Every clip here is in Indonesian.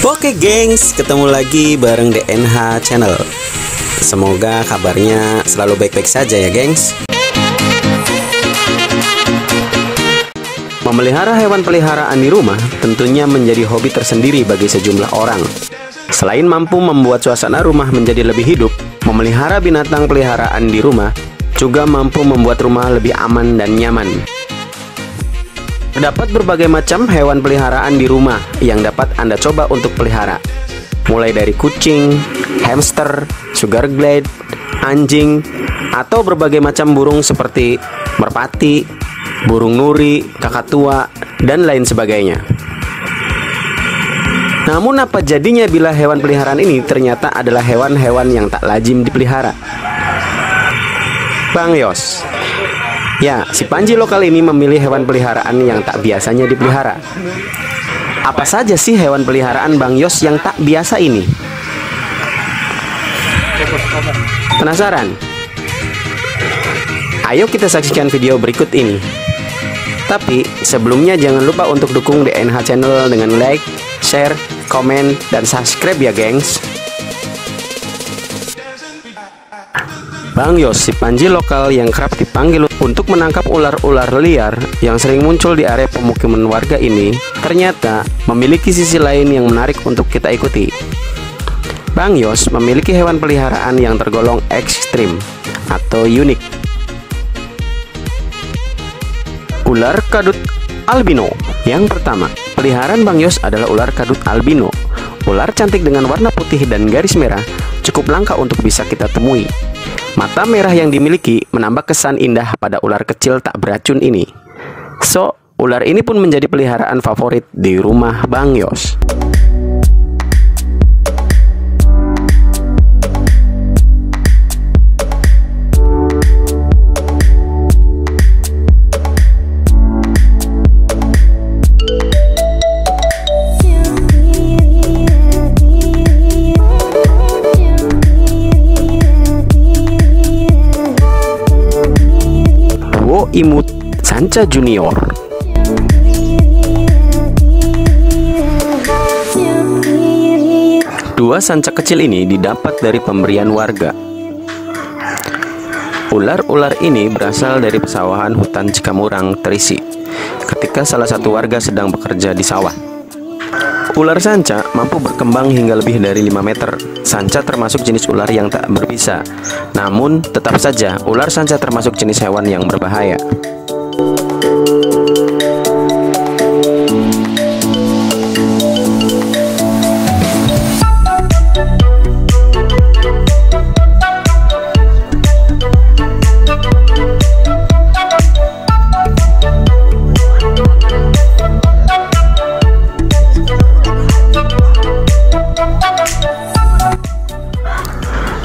Oke gengs, ketemu lagi bareng DNH Channel. Semoga kabarnya selalu baik-baik saja ya gengs. Memelihara hewan peliharaan di rumah tentunya menjadi hobi tersendiri bagi sejumlah orang. Selain mampu membuat suasana rumah menjadi lebih hidup, memelihara binatang peliharaan di rumah juga mampu membuat rumah lebih aman dan nyaman. Terdapat berbagai macam hewan peliharaan di rumah yang dapat Anda coba untuk pelihara. Mulai dari kucing, hamster, sugar glide, anjing, atau berbagai macam burung seperti merpati, burung nuri, kakatua, dan lain sebagainya. Namun apa jadinya bila hewan peliharaan ini ternyata adalah hewan-hewan yang tak lazim dipelihara? Bang Yos, ya, si Panji lokal ini memilih hewan peliharaan yang tak biasanya dipelihara. Apa saja sih hewan peliharaan Bang Yos yang tak biasa ini? Penasaran? Ayo kita saksikan video berikut ini. Tapi sebelumnya jangan lupa untuk dukung DNH Channel dengan like, share, komen, dan subscribe ya gengs. Bang Yos, si Panji lokal yang kerap dipanggil untuk menangkap ular-ular liar yang sering muncul di area pemukiman warga ini, ternyata memiliki sisi lain yang menarik untuk kita ikuti. Bang Yos memiliki hewan peliharaan yang tergolong ekstrim atau unik. Ular kadut albino. Yang pertama, peliharaan Bang Yos adalah ular kadut albino. Ular cantik dengan warna putih dan garis merah, cukup langka untuk bisa kita temui. Mata merah yang dimiliki menambah kesan indah pada ular kecil tak beracun ini. So, ular ini pun menjadi peliharaan favorit di rumah Bang Yos. Imut Sanca Junior. Dua sanca kecil ini didapat dari pemberian warga. Ular-ular ini berasal dari pesawahan hutan Cikamurang terisi ketika salah satu warga sedang bekerja di sawah. Ular sanca mampu berkembang hingga lebih dari 5 meter. Sanca termasuk jenis ular yang tak berbisa. Namun, tetap saja ular sanca termasuk jenis hewan yang berbahaya.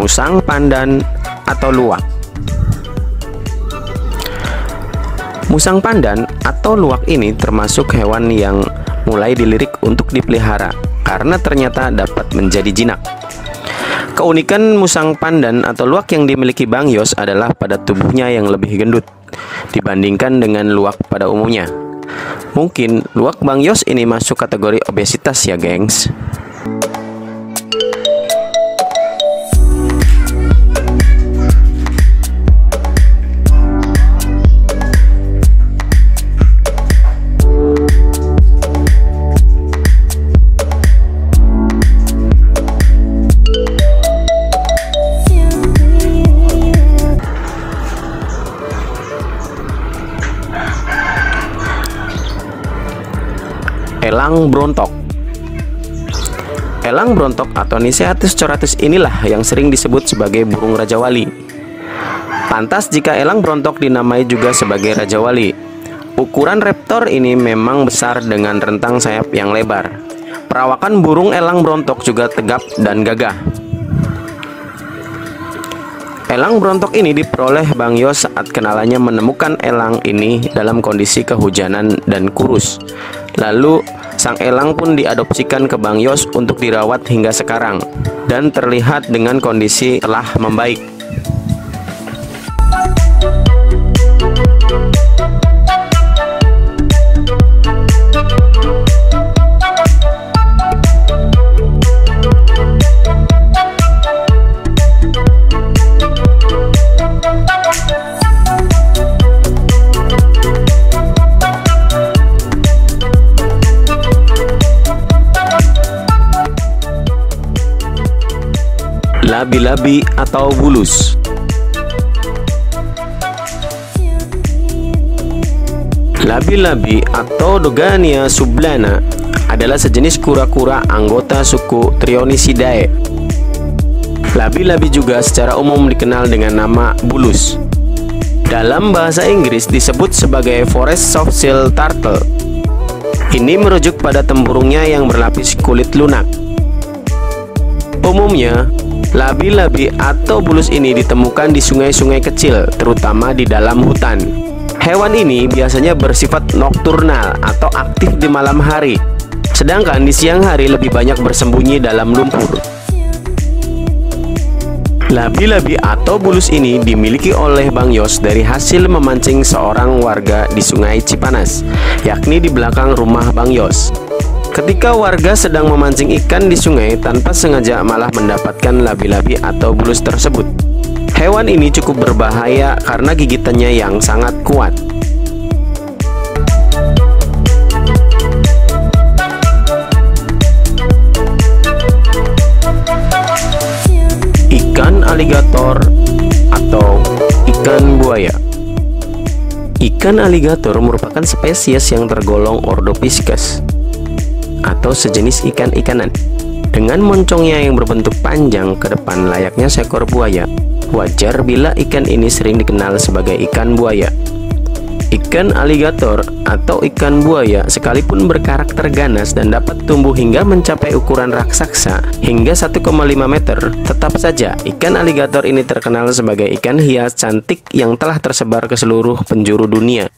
Musang pandan atau luwak. Musang pandan atau luwak ini termasuk hewan yang mulai dilirik untuk dipelihara karena ternyata dapat menjadi jinak. Keunikan musang pandan atau luwak yang dimiliki Bang Yos adalah pada tubuhnya yang lebih gendut dibandingkan dengan luwak pada umumnya. Mungkin luwak Bang Yos ini masuk kategori obesitas ya gengs. Elang brontok. Elang brontok atau Niceatus coratus inilah yang sering disebut sebagai burung Raja Wali. Pantas jika elang brontok dinamai juga sebagai Raja Wali. Ukuran raptor ini memang besar dengan rentang sayap yang lebar. Perawakan burung elang brontok juga tegap dan gagah. Elang brontok ini diperoleh Bang Yos saat kenalannya menemukan elang ini dalam kondisi kehujanan dan kurus. Lalu sang elang pun diadopsikan ke Bang Yos untuk dirawat hingga sekarang dan terlihat dengan kondisi telah membaik. Labi-labi atau bulus. Labi-labi atau Dogania sublana adalah sejenis kura-kura anggota suku Trionisidae. Labi-labi juga secara umum dikenal dengan nama bulus. Dalam bahasa Inggris disebut sebagai forest softshell turtle. Ini merujuk pada tempurungnya yang berlapis kulit lunak. Umumnya, labi-labi atau bulus ini ditemukan di sungai-sungai kecil, terutama di dalam hutan. Hewan ini biasanya bersifat nokturnal atau aktif di malam hari, sedangkan di siang hari lebih banyak bersembunyi dalam lumpur. Labi-labi atau bulus ini dimiliki oleh Bang Yos dari hasil memancing seorang warga di Sungai Cipanas, yakni di belakang rumah Bang Yos. Ketika warga sedang memancing ikan di sungai, tanpa sengaja malah mendapatkan labi-labi atau bulus tersebut. Hewan ini cukup berbahaya karena gigitannya yang sangat kuat. Ikan aligator atau ikan buaya. Ikan aligator merupakan spesies yang tergolong ordo Pisces atau sejenis ikan-ikanan. Dengan moncongnya yang berbentuk panjang ke depan layaknya seekor buaya, wajar bila ikan ini sering dikenal sebagai ikan buaya. Ikan aligator atau ikan buaya sekalipun berkarakter ganas dan dapat tumbuh hingga mencapai ukuran raksasa hingga 1,5 meter, tetap saja ikan aligator ini terkenal sebagai ikan hias cantik yang telah tersebar ke seluruh penjuru dunia.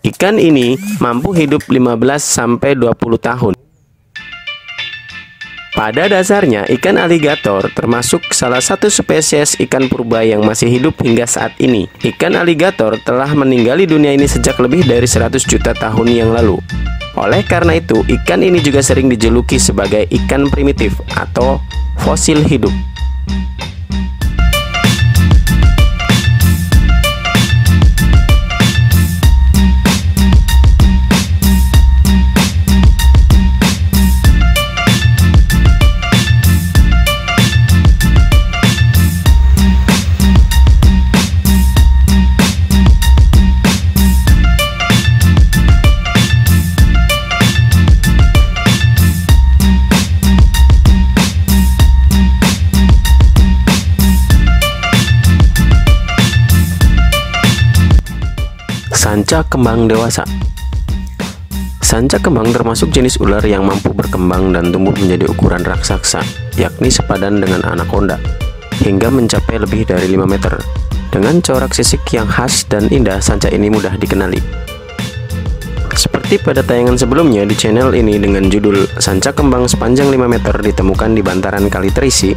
Ikan ini mampu hidup 15-20 tahun. Pada dasarnya, ikan aligator termasuk salah satu spesies ikan purba yang masih hidup hingga saat ini. Ikan aligator telah meninggali dunia ini sejak lebih dari 100 juta tahun yang lalu. Oleh karena itu, ikan ini juga sering dijuluki sebagai ikan primitif atau fosil hidup. Sanca kembang dewasa. Sanca kembang termasuk jenis ular yang mampu berkembang dan tumbuh menjadi ukuran raksasa, yakni sepadan dengan anaconda, hingga mencapai lebih dari 5 meter. Dengan corak sisik yang khas dan indah, sanca ini mudah dikenali. Seperti pada tayangan sebelumnya di channel ini dengan judul Sanca kembang sepanjang 5 meter ditemukan di bantaran Kali Terisi,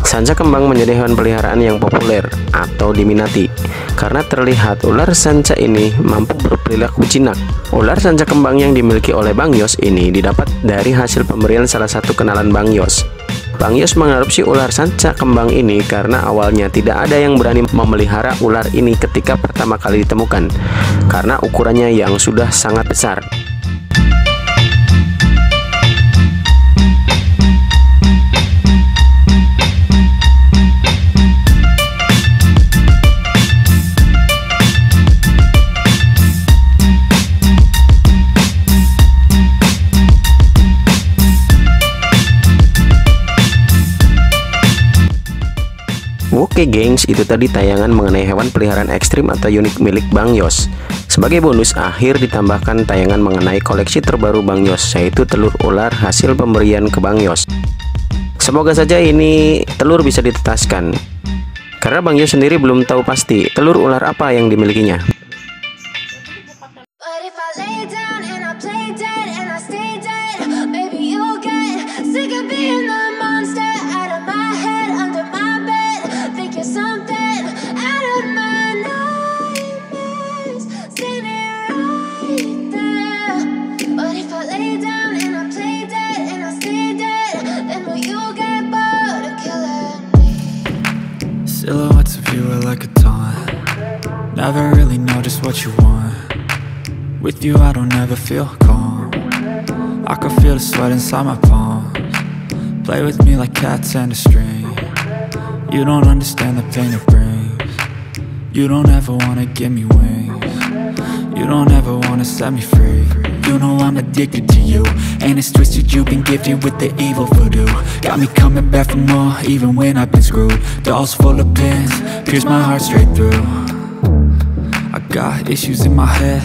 sanca kembang menjadi hewan peliharaan yang populer atau diminati karena terlihat ular sanca ini mampu berperilaku jinak. Ular sanca kembang yang dimiliki oleh Bang Yos ini didapat dari hasil pemberian salah satu kenalan Bang Yos. Bang Yos mengadopsi ular sanca kembang ini karena awalnya tidak ada yang berani memelihara ular ini ketika pertama kali ditemukan karena ukurannya yang sudah sangat besar. Oke gengs, itu tadi tayangan mengenai hewan peliharaan ekstrim atau unik milik Bang Yos. Sebagai bonus akhir ditambahkan tayangan mengenai koleksi terbaru Bang Yos, yaitu telur ular hasil pemberian ke Bang Yos. Semoga saja ini telur bisa ditetaskan, karena Bang Yos sendiri belum tahu pasti telur ular apa yang dimilikinya. Silhouettes of you are like a taunt. Never really know just what you want. With you I don't ever feel calm. I can feel the sweat inside my palms. Play with me like cats and a string. You don't understand the pain it brings. You don't ever wanna give me wings. You don't ever wanna set me free. You know I'm addicted to you, and it's twisted, you've been gifted with the evil voodoo. Got me coming back for more, even when I've been screwed. Dolls full of pins, pierce my heart straight through. I got issues in my head.